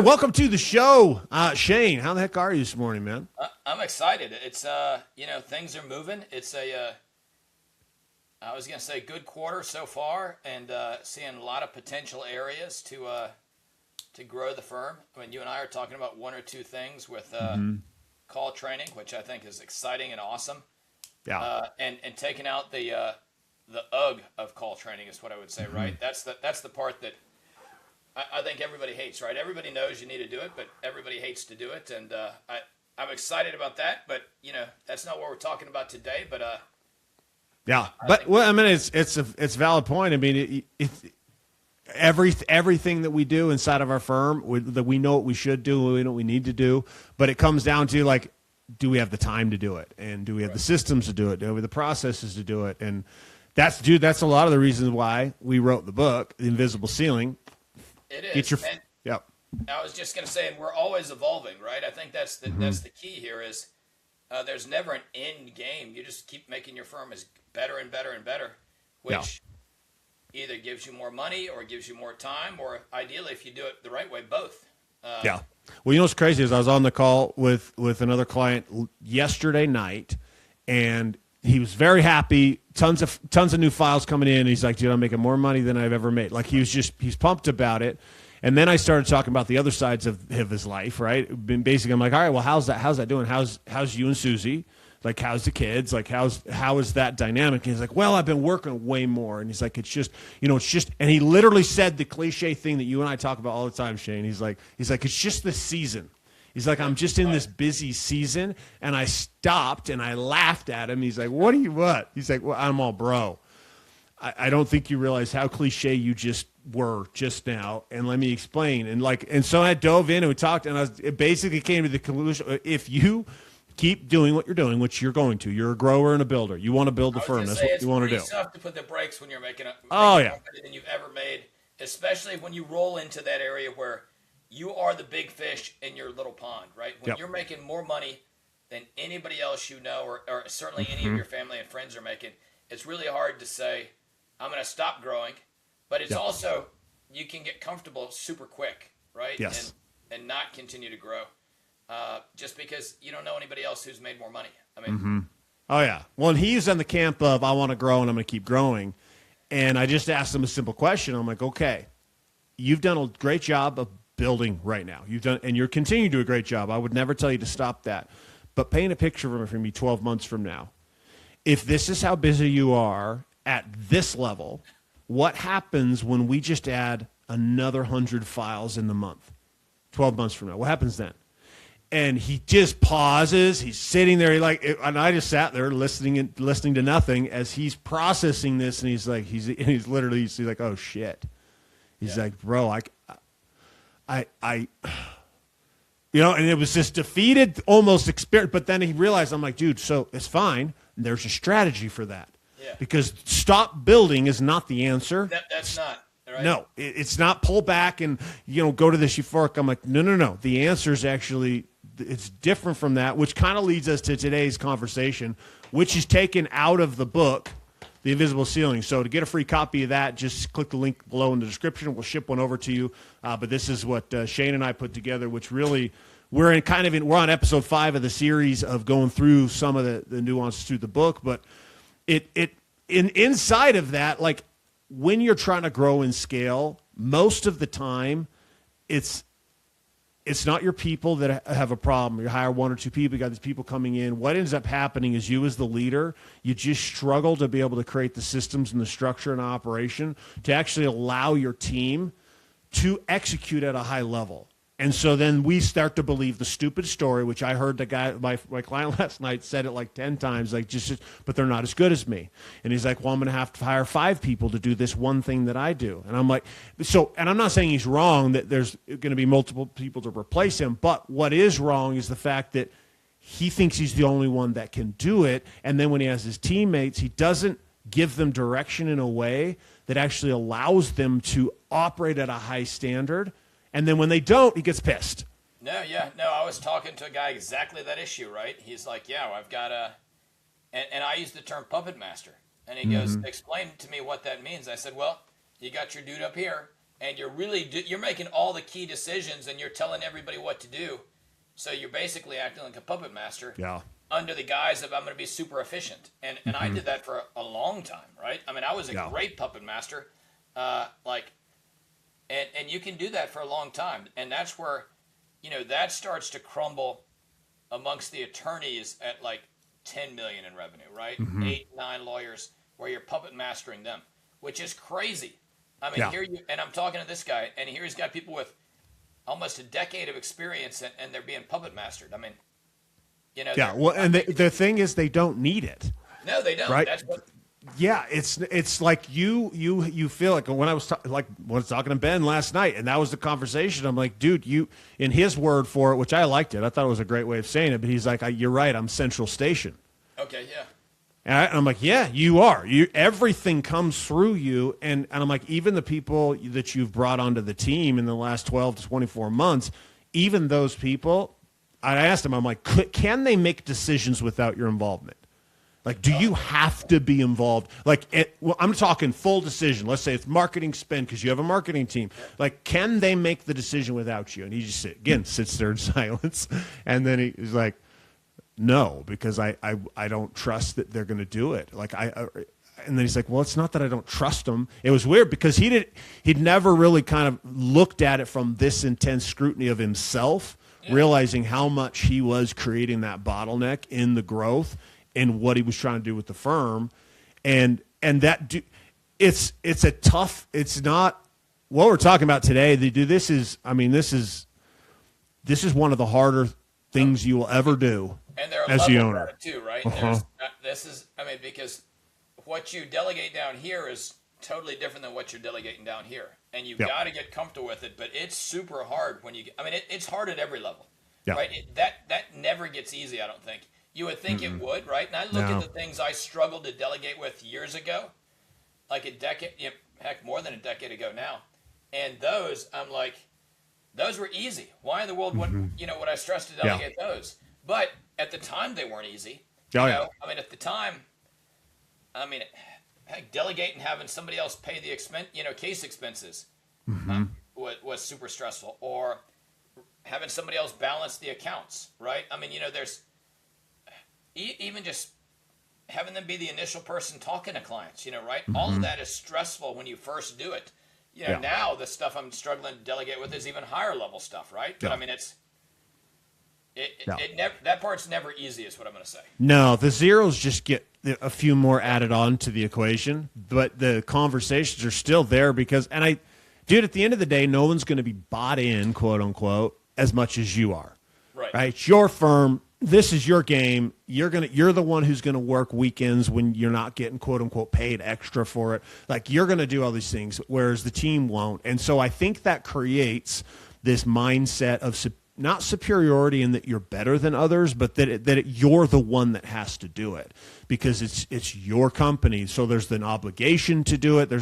welcome to the show. Shane, how the heck are you this morning, man? I'm excited. It's things are moving. It's I was gonna say good quarter so far, and seeing a lot of potential areas to grow the firm. I mean, you and I are talking about one or two things with call training, which I think is exciting and awesome. Yeah. And taking out the ugh of call training is what I would say, right? That's the part that I think everybody hates, right? Everybody knows you need to do it, but everybody hates to do it, and I'm excited about that. But that's not what we're talking about today. But yeah, but well, I mean, it's a valid point. I mean, everything that we do inside of our firm, that we know what we should do, we know what we need to do, but it comes down to like, do we have the time to do it, and do we have the systems to do it, do we have the processes to do it, and that's a lot of the reasons why we wrote the book, The Invisible Ceiling. It is. Yep. I was just going to say, and we're always evolving, right? I think that's the key here is there's never an end game. You just keep making your firm as better and better and better, which either gives you more money or gives you more time, or ideally, if you do it the right way, both. Yeah. Well, what's crazy is I was on the call with another client yesterday night, and he was very happy. Tons of new files coming in. He's like, dude, I'm making more money than I've ever made. Like he's pumped about it. And then I started talking about the other sides of his life, right? Basically, I'm like, all right, well, how's that doing? How's you and Susie? Like, how's the kids? Like, how is that dynamic? And he's like, well, I've been working way more. And he's like, it's just, and he literally said the cliche thing that you and I talk about all the time, Shane. He's like, it's just the season. He's like, I'm just in this busy season, and I stopped and I laughed at him. He's like, what? He's like, well, I'm all, bro. I don't think you realize how cliche you just were just now, and let me explain. And so I dove in and we talked, and it basically came to the conclusion: if you keep doing what you're doing, which you're going to, you're a grower and a builder. You want to build the firm. That's what you want to do. It's tough to put the brakes when you're making more money than you've ever made, especially when you roll into that area where you are the big fish in your little pond, right? When you're making more money than anybody else you know, or certainly any of your family and friends are making, it's really hard to say, I'm going to stop growing. But it's also, you can get comfortable super quick, right? Yes. And not continue to grow just because you don't know anybody else who's made more money. I mean, Oh, yeah. Well, and he's in the camp of, I want to grow and I'm going to keep growing. And I just asked him a simple question. I'm like, okay, you've done a great job of building right now. And you're continuing to do a great job. I would never tell you to stop that. But paint a picture for me 12 months from now. If this is how busy you are at this level, what happens when we just add another 100 files in the month? 12 months from now. What happens then? And he just pauses. He's sitting there. And I just sat there listening to nothing as he's processing this. And he's like, he's like, oh shit. He's like, bro, and it was this defeated almost experience. But then he realized, I'm like, dude, so it's fine. There's a strategy for that. Yeah. Because stop building is not the answer. That's not. Right? No, it's not pull back and, go to this euphoric. I'm like, no. The answer is actually, it's different from that, which kind of leads us to today's conversation, which is taken out of the book, The Invisible Ceiling. So to get a free copy of that, just click the link below in the description. We'll ship one over to you. But this is what Shane and I put together, which really we're on episode 5 of the series of going through some of the nuances through the book. But inside of that, like when you're trying to grow and scale, most of the time it's not your people that have a problem. You hire 1 or 2 people, you got these people coming in. What ends up happening is you as the leader, you just struggle to be able to create the systems and the structure and operation to actually allow your team to execute at a high level. And so then we start to believe the stupid story, which I heard the guy, my client last night said it like 10 times, like but they're not as good as me. And he's like, well, I'm going to have to hire 5 people to do this one thing that I do. And I'm like, and I'm not saying he's wrong that there's going to be multiple people to replace him. But what is wrong is the fact that he thinks he's the only one that can do it. And then when he has his teammates, he doesn't give them direction in a way that actually allows them to operate at a high standard. And then when they don't, he gets pissed. No, I was talking to a guy exactly that issue, right? He's like, I've got and I use the term puppet master. And he goes, explain to me what that means. I said, well, you got your dude up here, and you're making all the key decisions, and you're telling everybody what to do. So you're basically acting like a puppet master. Yeah. Under the guise of I'm going to be super efficient, and I did that for a long time, right? I mean, I was a great puppet master, and you can do that for a long time, and that's where, that starts to crumble amongst the attorneys at like 10 million in revenue, right? 8, 9 lawyers, where you're puppet mastering them, which is crazy. I mean, and I'm talking to this guy, and here he's got people with almost a decade of experience, and they're being puppet mastered. I mean, well, and the thing is, they don't need it. No, they don't. Right? That's what, it's like you feel like when I was talking to Ben last night, and that was the conversation. I'm like, dude, in his word for it, which I liked it. I thought it was a great way of saying it. But he's like, you're right. I'm Central Station. Okay, yeah. And I'm like, yeah, you are. Everything comes through you, and I'm like, even the people that you've brought onto the team in the last 12 to 24 months, even those people. I asked him, I'm like, can they make decisions without your involvement? Like, do you have to be involved? Like, I'm talking full decision. Let's say it's marketing spend because you have a marketing team. Like, can they make the decision without you? And he just, sits there in silence. And then he's like, no, because I don't trust that they're going to do it. Like, and then he's like, well, it's not that I don't trust them. It was weird because he'd never really kind of looked at it from this intense scrutiny of himself. Realizing how much he was creating that bottleneck in the growth and what he was trying to do with the firm, and that it's a tough. It's not what we're talking about today. This is one of the harder things you will ever do and there are as the levels owner of it too, right? Because what you delegate down here is totally different than what you're delegating down here. And you've got to get comfortable with it, but it's super hard when you it's hard at every level, right? That never gets easy, I don't think. You would think it would, right? And I look at the things I struggled to delegate with years ago, like a decade, heck, more than a decade ago now. And those, I'm like, those were easy. Why in the world would I stress to delegate those? But at the time, they weren't easy. At the time, heck, delegating, having somebody else pay the case expenses was super stressful. Or having somebody else balance the accounts, right? There's even just having them be the initial person talking to clients, right? All of that is stressful when you first do it. Now the stuff I'm struggling to delegate with is even higher level stuff, right? But that part's never easy, is what I'm going to say. No, the zeros just get a few more added on to the equation, but the conversations are still there because, at the end of the day, no one's going to be bought in, quote unquote, as much as you are. Right? It's your firm. This is your game. You're the one who's going to work weekends when you're not getting, quote unquote, paid extra for it. Like, you're going to do all these things, whereas the team won't. And so I think that creates this mindset of not superiority in that you're better than others, but that you're the one that has to do it because it's your company. So there's an obligation to do it.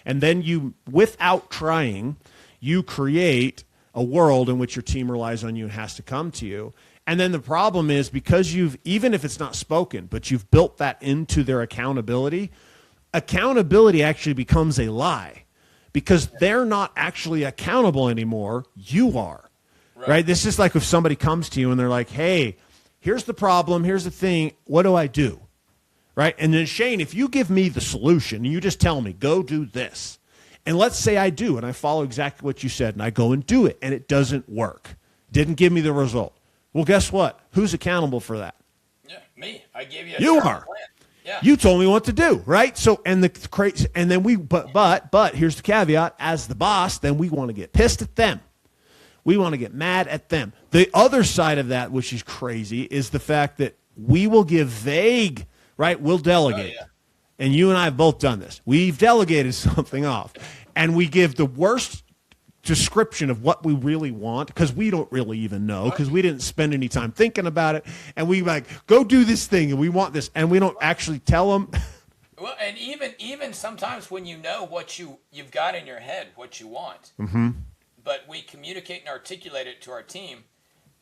And then you, without trying, you create a world in which your team relies on you and has to come to you. And then the problem is because even if it's not spoken, but you've built that into their accountability actually becomes a lie because they're not actually accountable anymore. You are. Right? This is like if somebody comes to you and they're like, hey, here's the problem. Here's the thing. What do I do? Right? And then, Shane, if you give me the solution and you just tell me, go do this. And let's say I do and I follow exactly what you said and I go and do it and it doesn't work. Didn't give me the result. Well, guess what? Who's accountable for that? Yeah, me. I gave you a You plan. are. Yeah. You told me what to do, right? So, and then but here's the caveat. As the boss, then we want to get pissed at them. We want to get mad at them. The other side of that, which is crazy, is the fact that we will give vague, right? We'll delegate. Oh, yeah. And you and I have both done this. We've delegated something off, and we give the worst description of what we really want because we don't really even know because we didn't spend any time thinking about it. And we go do this thing, and we want this, and we don't actually tell them. Well, and even sometimes when you know what you've got in your head, what you want, but we communicate and articulate it to our team,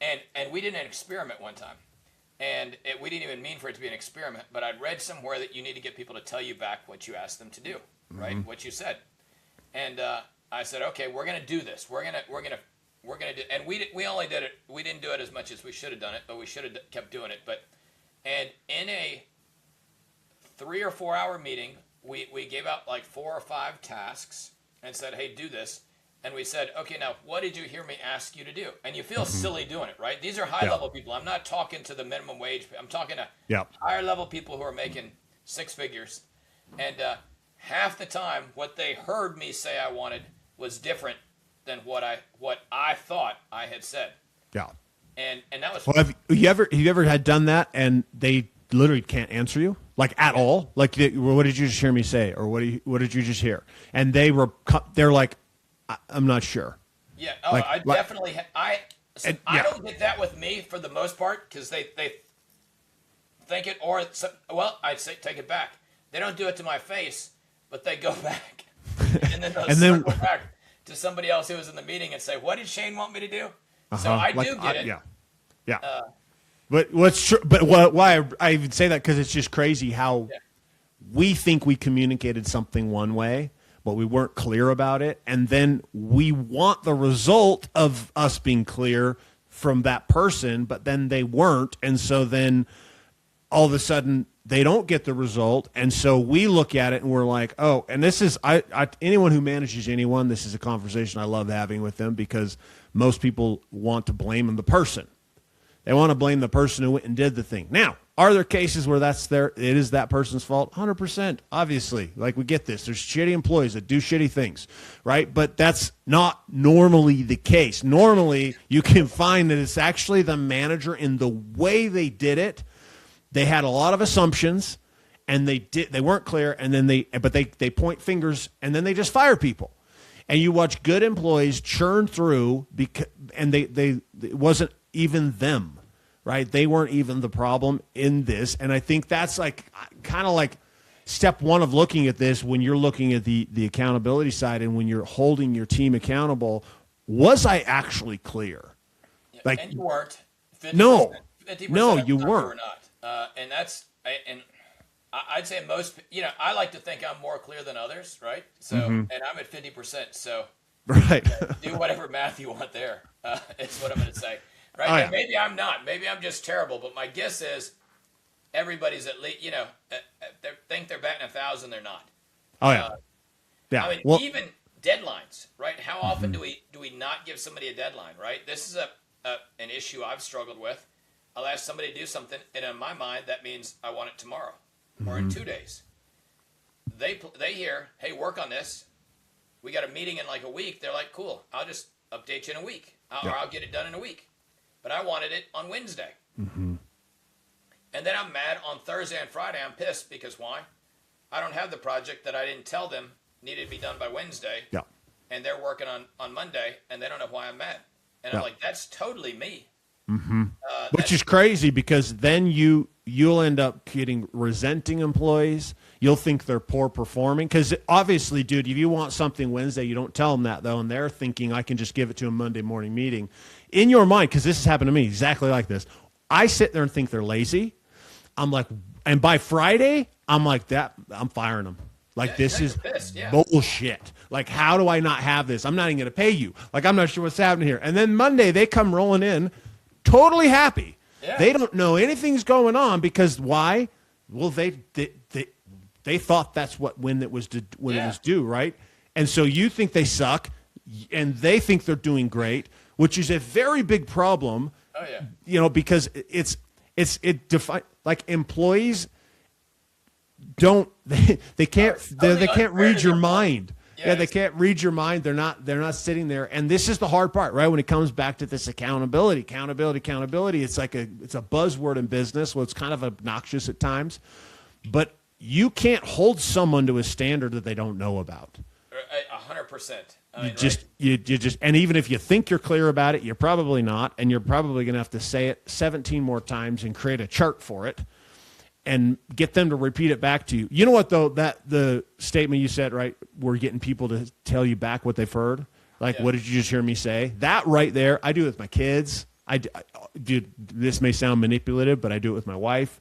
and we did an experiment one time, and we didn't even mean for it to be an experiment, but I'd read somewhere that you need to get people to tell you back what you asked them to do, right? What you said, and I said, okay, we're going to do this. We're going to do, and we only did it. We didn't do it as much as we should have done it, but we should have kept doing it. And in a 3 or 4 hour meeting, we gave out like 4 or 5 tasks and said, hey, do this. And we said, okay, now what did you hear me ask you to do? And you feel silly doing it, right? These are high level people. I'm not talking to the minimum wage. I'm talking to higher level people who are making 6 figures. And half the time, what they heard me say I wanted was different than what I thought I had said. Yeah. And that was. Well, have you ever had done that and they literally can't answer you like at all? Like, what did you just hear me say, or what did you just hear? And they're like, I'm not sure. Yeah. Oh, like, I definitely. I don't get that with me for the most part because they think it, or well, I'd say take it back. They don't do it to my face, but they go back and then they'll circle back to somebody else who was in the meeting and say, "What did Shane want me to do?" So I do get it. Yeah. But what's true? But why I even say that because it's just crazy how we think we communicated something one way, but we weren't clear about it, and then we want the result of us being clear from that person, but then they weren't, and so then all of a sudden they don't get the result, and so we look at it and we're like, oh, and this is anyone who manages anyone, this is a conversation I love having with them because most people want to blame the person. They want to blame the person who went and did the thing. Now, are there cases where it is that person's fault? 100%, obviously. Like, we get this. There's shitty employees that do shitty things, right? But that's not normally the case. Normally, you can find that it's actually the manager in the way they did it. They had a lot of assumptions, and they weren't clear, and then they point fingers, and then they just fire people. And you watch good employees churn through, and it wasn't even them, right? They weren't even the problem in this. And I think that's like kind of like step one of looking at this when you're looking at the accountability side and when you're holding your team accountable. Was I actually clear? Like, and you weren't. 50%, no, 50% no, you weren't. You were not. And I'd say most, I like to think I'm more clear than others, right? So, and I'm at 50%. So, right. Do whatever math you want there. It's what I'm going to say. Right? Oh, yeah. And maybe I'm not. Maybe I'm just terrible. But my guess is everybody's at least, they think they're batting 1,000. They're not. Oh, yeah. Yeah. I mean, even deadlines, right? How often do we not give somebody a deadline, right? This is an issue I've struggled with. I'll ask somebody to do something, and in my mind, that means I want it tomorrow or in 2 days. They hear, hey, work on this. We got a meeting in like a week. They're like, cool, I'll just update you in a week. Or I'll get it done in a week. But I wanted it on Wednesday. And then I'm mad on Thursday and Friday. I'm pissed because why? I don't have the project that I didn't tell them needed to be done by Wednesday. Yeah. And they're working on Monday, and they don't know why I'm mad. And I'm like, that's totally me. Which is crazy because then you'll end up resenting employees. You'll think they're poor performing because obviously, dude, if you want something Wednesday, you don't tell them that though, and they're thinking I can just give it to a Monday morning meeting. In your mind, because this has happened to me exactly like this, I sit there and think they're lazy. I'm like, and by Friday, I'm like that. I'm firing them. Like, this is bullshit. Like, how do I not have this? I'm not even going to pay you. Like, I'm not sure what's happening here. And then Monday, they come rolling in totally happy. Yeah. They don't know anything's going on because why? Well, they thought that's when it was due, right? And so you think they suck, and they think they're doing great, which is a very big problem. Oh yeah. Because like employees they can't read your mind. Yeah, they can't read your mind. They're not sitting there. And this is the hard part, right? When it comes back to this accountability. It's like it's a buzzword in business. Well, it's kind of obnoxious at times, but you can't hold someone to a standard that they don't know about. 100%. You just, and even if you think you're clear about it, you're probably not, and you're probably going to have to say it 17 more times and create a chart for it. And get them to repeat it back to you. You know what, though? That the statement you said, right? We're getting people to tell you back what they've heard. Like, what did you just hear me say? That right there, I do it with my kids. Dude, this may sound manipulative, but I do it with my wife.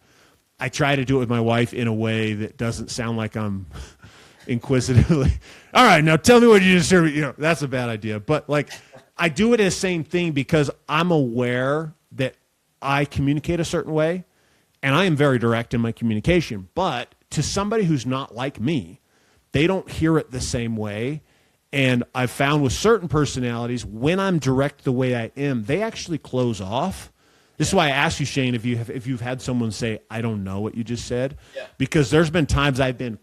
I try to do it with my wife in a way that doesn't sound like I'm inquisitively. All right, now tell me what you just heard. You know, that's a bad idea. But like, I do it as same thing because I'm aware that I communicate a certain way, and I am very direct in my communication. But to somebody who's not like me, they don't hear it the same way. And I've found with certain personalities, when I'm direct the way I am, they actually close off. This is why I asked you, Shane, if you've had someone say, "I don't know what you just said," because there's been times I've been,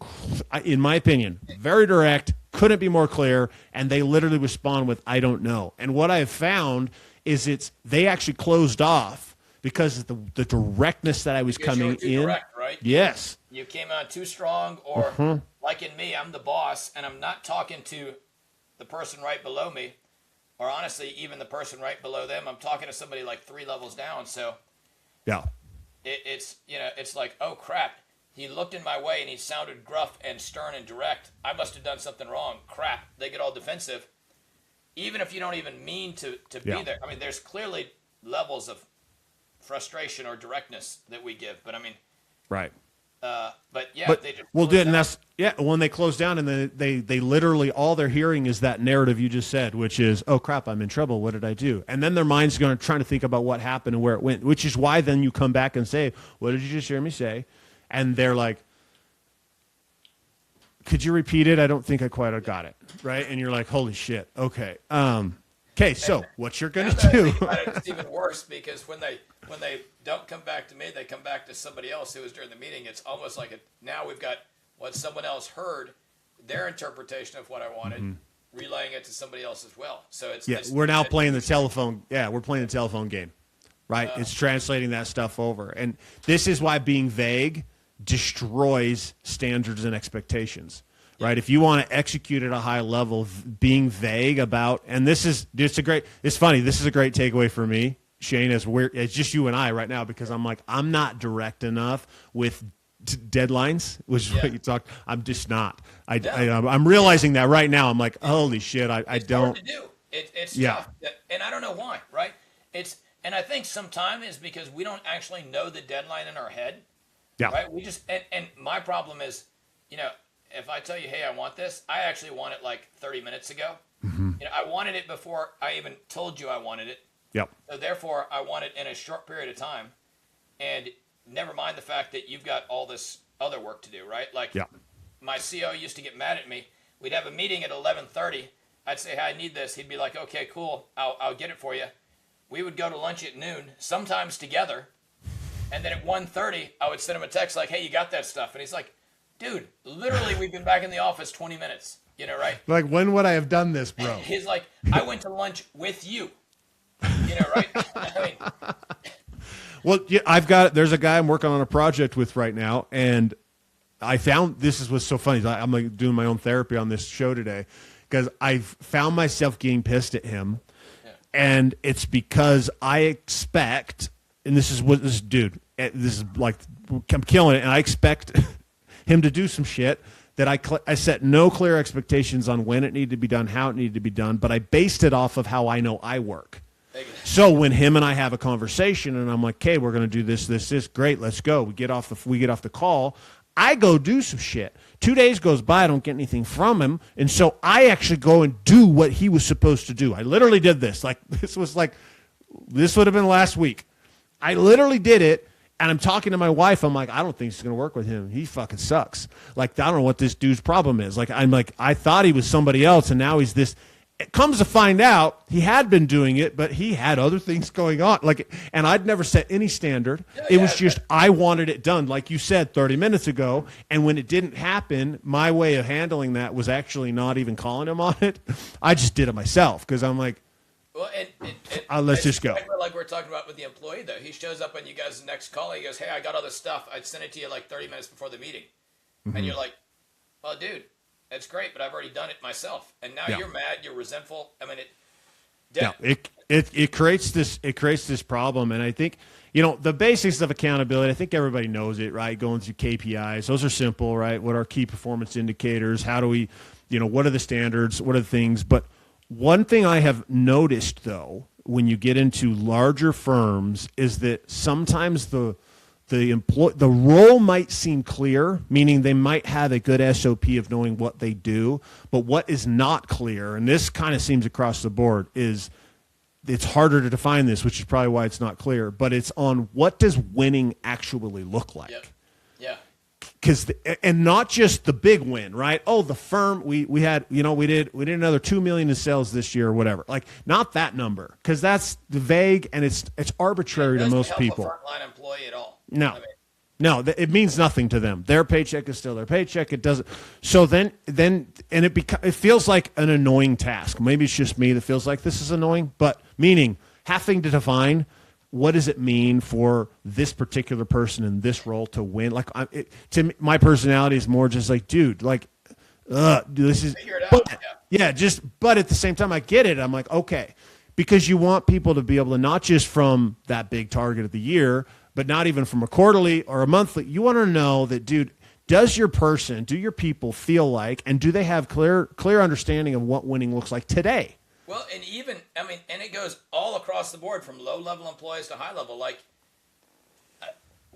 in my opinion, very direct, couldn't be more clear, and they literally respond with, "I don't know." And what I have found is they actually closed off because of the directness that I was coming in. Direct, right? Yes. You came out too strong, or like in me, I'm the boss, and I'm not talking to the person right below me. Or honestly, even the person right below them, I'm talking to somebody like 3 levels down. So, yeah, it's it's like, oh crap, he looked in my way and he sounded gruff and stern and direct. I must have done something wrong. Crap, they get all defensive, even if you don't even mean to be there. I mean, there's clearly levels of frustration or directness that we give, but I mean, right. They just and that's when they close down and then they literally all they're hearing is that narrative you just said, which is, oh crap, I'm in trouble. What did I do? And then their mind's going to try to think about what happened and where it went, which is why then you come back and say, what did you just hear me say? And they're like, could you repeat it? I don't think I quite got it. Right. And you're like, holy shit. Okay. Okay. So what you're going to do? It's even worse because when they don't come back to me, they come back to somebody else who was during the meeting. It's almost like now we've got what someone else heard, their interpretation of what I wanted, relaying it to somebody else as well. So we're now playing the telephone. Yeah, we're playing the telephone game, right? It's translating that stuff over, and this is why being vague destroys standards and expectations. Right, if you want to execute at a high level, being vague about, and it's funny. This is a great takeaway for me, Shane, it's just you and I right now, because I'm like, I'm not direct enough with deadlines, which is what you talked. I'm just not. I'm realizing that right now. I'm like, holy shit, I don't. Hard to do. It's tough, and I don't know why. Right? And I think sometimes is because we don't actually know the deadline in our head. Yeah. Right. We just and my problem is, if I tell you, hey, I want this, I actually want it like 30 minutes ago. I wanted it before I even told you I wanted it. Yep. So therefore, I want it in a short period of time. And never mind the fact that you've got all this other work to do, right? Like my CO used to get mad at me. We'd have a meeting at 11:30. I'd say, hey, I need this. He'd be like, okay, cool. I'll get it for you. We would go to lunch at noon, sometimes together. And then at 1:30, I would send him a text like, hey, you got that stuff? And he's like, dude, literally, we've been back in the office 20 minutes, right? Like, when would I have done this, bro? He's like, I went to lunch with you, right? I mean, well, there's a guy I'm working on a project with right now, and I found, what's so funny. I'm like doing my own therapy on this show today, because I've found myself getting pissed at him, and it's because I expect, and this is like, I'm killing it, and I expect him to do some shit that I set no clear expectations on when it needed to be done, how it needed to be done, but I based it off of how I know I work. So when him and I have a conversation and I'm like, okay, we're going to do this, great, let's go. We get off the call. I go do some shit. 2 days goes by, I don't get anything from him, and so I actually go and do what he was supposed to do. I literally did this. This would have been last week. I literally did it. And I'm talking to my wife. I'm like, I don't think it's going to work with him. He fucking sucks. Like, I don't know what this dude's problem is. Like, I thought he was somebody else, and now he's this. It comes to find out, he had been doing it, but he had other things going on. Like, and I'd never set any standard. It was just, I wanted it done, like you said 30 minutes ago. And when it didn't happen, my way of handling that was actually not even calling him on it. I just did it myself, because I'm like, well, let's just go. Like we're talking about with the employee, though. He shows up on you guys' next call. He goes, hey, I got all this stuff. I'd send it to you like 30 minutes before the meeting. And you're like, well, dude, that's great, but I've already done it myself. And now you're mad. You're resentful. I mean, it creates this problem. And I think, the basics of accountability, I think everybody knows it, right? Going through KPIs. Those are simple, right? What are key performance indicators? How do we, what are the standards? What are the things? But one thing I have noticed, though, when you get into larger firms, is that sometimes the the role might seem clear, meaning they might have a good SOP of knowing what they do, but what is not clear, and this kind of seems across the board, is it's harder to define this, which is probably why it's not clear, but it's on what does winning actually look like. Yep. Yeah. And not just the big win, right? Oh, the firm we had, we did another 2 million in sales this year or whatever. Like, not that number, because that's vague and it's arbitrary to most people. It doesn't help a frontline employee at all. No. It means nothing to them. Their paycheck is still their paycheck. It doesn't. So then it feels like an annoying task. Maybe it's just me that feels like this is annoying, but meaning having to define what does it mean for this particular person in this role to win. Like, my personality is more just like, dude, like, this is. Figure it out. But, yeah, but at the same time, I get it. I'm like, okay, because you want people to be able to, not just from that big target of the year, but not even from a quarterly or a monthly. You want to know that, dude, do your people feel like, and do they have clear understanding of what winning looks like today? Well, and and it goes all across the board from low-level employees to high-level. Like,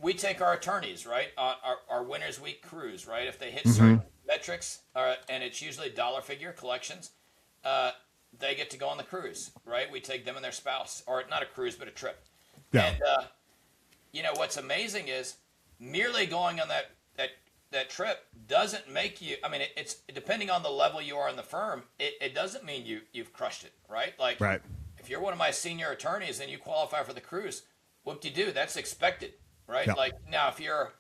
we take our attorneys, right, our Winners Week cruise, right? If they hit certain metrics, and it's usually dollar figure collections, they get to go on the cruise, right? We take them and their spouse, or not a cruise, but a trip. Yeah. And, what's amazing is merely going on that trip doesn't make you, it's depending on the level you are in the firm, it doesn't mean you've crushed it, right? Like, right. If you're one of my senior attorneys and you qualify for the cruise, whoop-de-doo, that's expected, right? Yeah. Like, now, if you're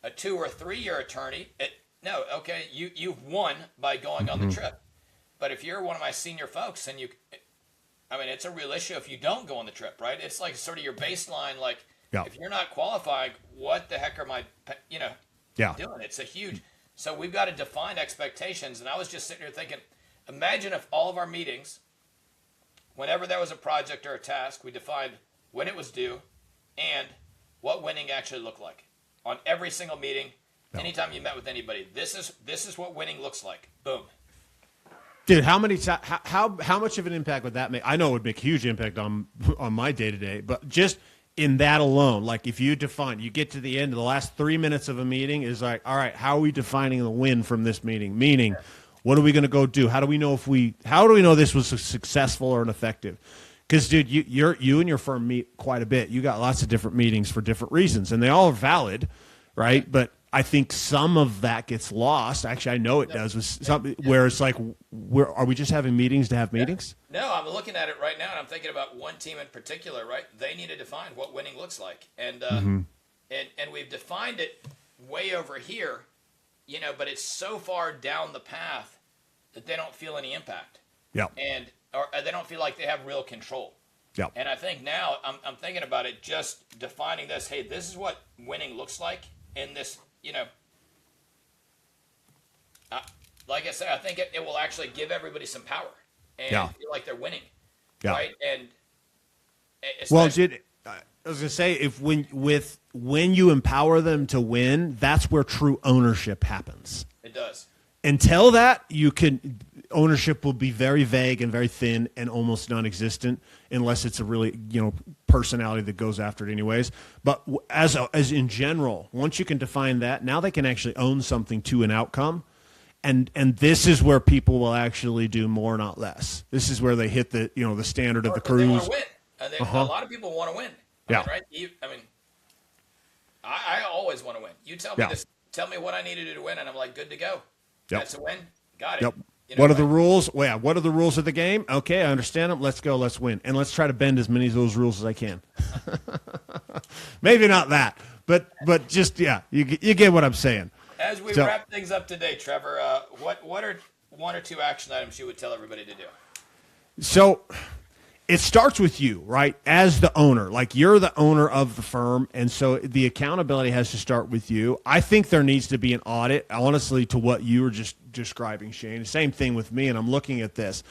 a 2 or 3 year attorney, you've won by going on the trip. But if you're one of my senior folks and it's a real issue if you don't go on the trip, right? It's like sort of your baseline, like, if you're not qualifying, what the heck am I, doing? It's a huge. So we've got to define expectations. And I was just sitting here thinking, imagine if all of our meetings, whenever there was a project or a task, we defined when it was due and what winning actually looked like on every single meeting. Anytime you met with anybody, this is what winning looks like. Boom. Dude, how much of an impact would that make? I know it would make a huge impact on my day-to-day, but just in that alone, like, if you get to the end of the last 3 minutes of a meeting, is like, all right, how are we defining the win from this meeting? Meaning, what are we going to go do? How do we know this was successful or an effective? Because, dude, you and your firm meet quite a bit. You got lots of different meetings for different reasons, and they all are valid, right? But I think some of that gets lost. Actually, I know it does. With something where it's like, are we just having meetings to have meetings? No, I'm looking at it right now, and I'm thinking about one team in particular. Right, they need to define what winning looks like, and we've defined it way over here, but it's so far down the path that they don't feel any impact. Yeah, or they don't feel like they have real control. Yeah, and I think now I'm thinking about it, just defining this. Hey, this is what winning looks like in this. Like I said, I think it will actually give everybody some power and feel like they're winning, right? And I was gonna say, when you empower them to win, that's where true ownership happens. It does. Until that, ownership will be very vague and very thin and almost non-existent, unless it's a really personality that goes after it anyways. But as in general, once you can define that, now they can actually own something to an outcome, and this is where people will actually do more, not less. This is where they hit the the standard of the cruise. They want to win. A lot of people want to win. Right? I always want to win. You tell me this. Tell me what I need to do to win, and I'm like, good to go. That's a win. Got it. Yep. What are the rules? Well, yeah, what are the rules of the game? Okay, I understand them. Let's go. Let's win. And let's try to bend as many of those rules as I can. Maybe not that, but just, you get what I'm saying. As we wrap things up today, Trevor, what are 1 or 2 action items you would tell everybody to do? So it starts with you, right? As the owner, like, you're the owner of the firm, and so the accountability has to start with you. I think there needs to be an audit, honestly, to what you were just describing, Shane. Same thing with me, and I'm looking at this.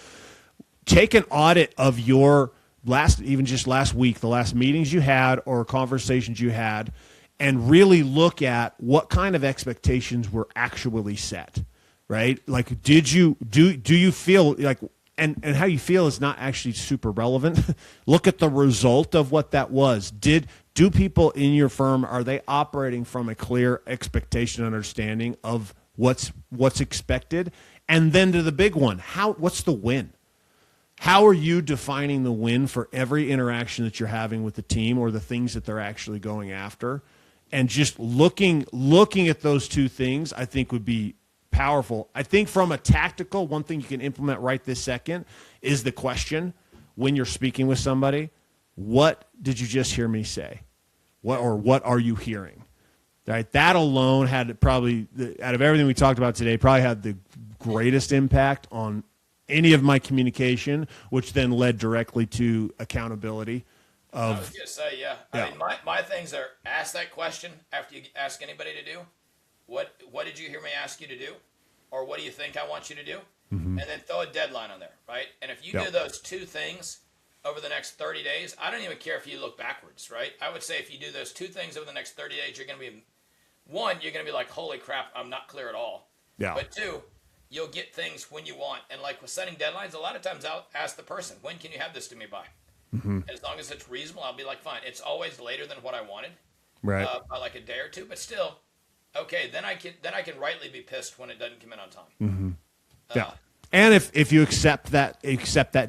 Take an audit of your last week, the last meetings you had or conversations you had, and really look at what kind of expectations were actually set, right? Like, do you feel like, and how you feel is not actually super relevant. Look at the result of what that was. Did Do people in your firm, are they operating from a clear expectation and understanding of what's expected? And then to the big one, what's the win? How are you defining the win for every interaction that you're having with the team or the things that they're actually going after? And just looking at those two things, I think would be powerful. I think from a tactical, one thing you can implement right this second is the question when you're speaking with somebody, what did you just hear me say? What are you hearing? Right? That alone had probably, out of everything we talked about today, probably had the greatest impact on any of my communication, which then led directly to accountability. I was going to say, yeah. I mean, my things are ask that question after you ask anybody to do. What did you hear me ask you to do? Or what do you think I want you to do? And then throw a deadline on there, right? And if you do those two things over the next 30 days, I don't even care if you look backwards, right? I would say if you do those two things over the next 30 days, you're going to be, one, you're going to be like, holy crap, I'm not clear at all. Yeah. But two, you'll get things when you want. And like with setting deadlines, a lot of times I'll ask the person, when can you have this to me by? And as long as it's reasonable, I'll be like, fine. It's always later than what I wanted, right? By like a day or two, but still, okay. Then I can rightly be pissed when it doesn't come in on time. Yeah. And if you accept that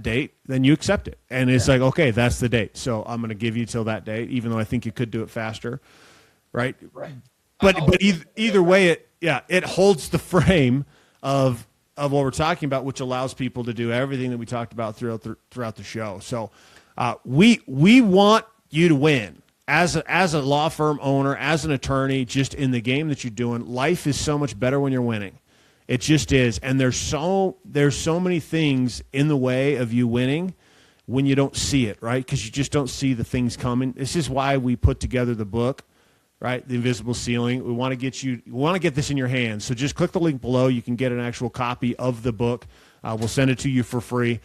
date, then you accept it. And it's like, okay, that's the date. So I'm going to give you till that date, even though I think you could do it faster. Right. Right. But either way, it holds the frame of what we're talking about, which allows people to do everything that we talked about throughout the show. So we want you to win. As a law firm owner, as an attorney, just in the game that you're doing, life is so much better when you're winning. It just is. And there's so many things in the way of you winning when you don't see it, right? Because you just don't see the things coming. This is why we put together the book, right? The Invisible Ceiling. We want to get this in your hands. So just click the link below. You can get an actual copy of the book. We'll send it to you for free.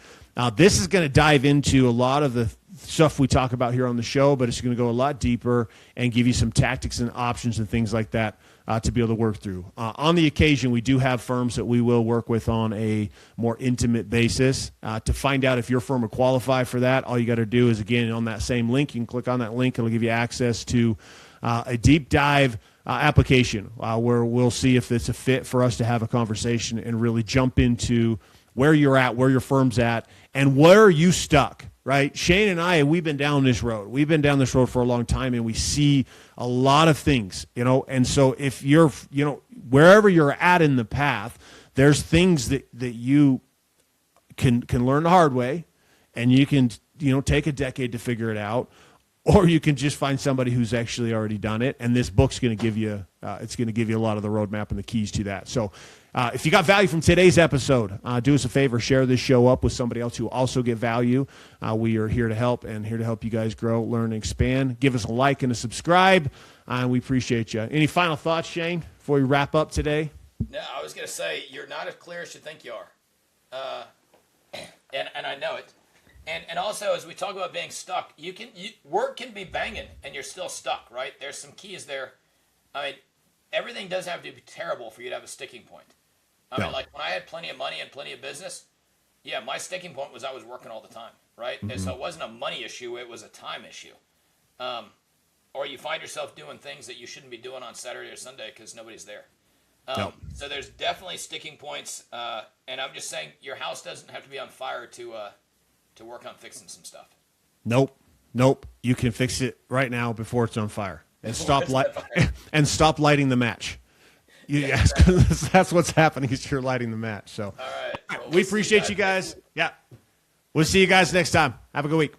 This is going to dive into a lot of the stuff we talk about here on the show, but it's going to go a lot deeper and give you some tactics and options and things like that to be able to work through. On the occasion, we do have firms that we will work with on a more intimate basis. To find out if your firm will qualify for that, all you got to do is, again, on that same link, you can click on that link. It'll give you access to a deep dive application where we'll see if it's a fit for us to have a conversation and really jump into where you're at, where your firm's at, and where are you stuck, right? Shane and I, we've been down this road. We've been down this road for a long time, and we see a lot of things, and so if you're, wherever you're at in the path, there's things that you can learn the hard way, and you can, take a decade to figure it out, or you can just find somebody who's actually already done it, and this book's going to give you, it's going to give you a lot of the roadmap and the keys to that. So if you got value from today's episode, do us a favor, share this show up with somebody else who also get value. We are here to help and here to help you guys grow, learn, and expand. Give us a like and a subscribe, and we appreciate you. Any final thoughts, Shane, before we wrap up today? No, I was going to say, you're not as clear as you think you are. And I know it. And also, as we talk about being stuck, work can be banging and you're still stuck, right? There's some keys there. I mean, everything doesn't have to be terrible for you to have a sticking point. I mean, like when I had plenty of money and plenty of business, my sticking point was I was working all the time, right? And so it wasn't a money issue, it was a time issue. Or you find yourself doing things that you shouldn't be doing on Saturday or Sunday because nobody's there. So there's definitely sticking points. And I'm just saying your house doesn't have to be on fire to work on fixing some stuff. Nope. You can fix it right now before it's on fire, and stop lighting the match. Yes, because that's what's happening is you're lighting the match. So, all right. Well, we appreciate you guys. Yeah, we'll see you guys next time. Have a good week.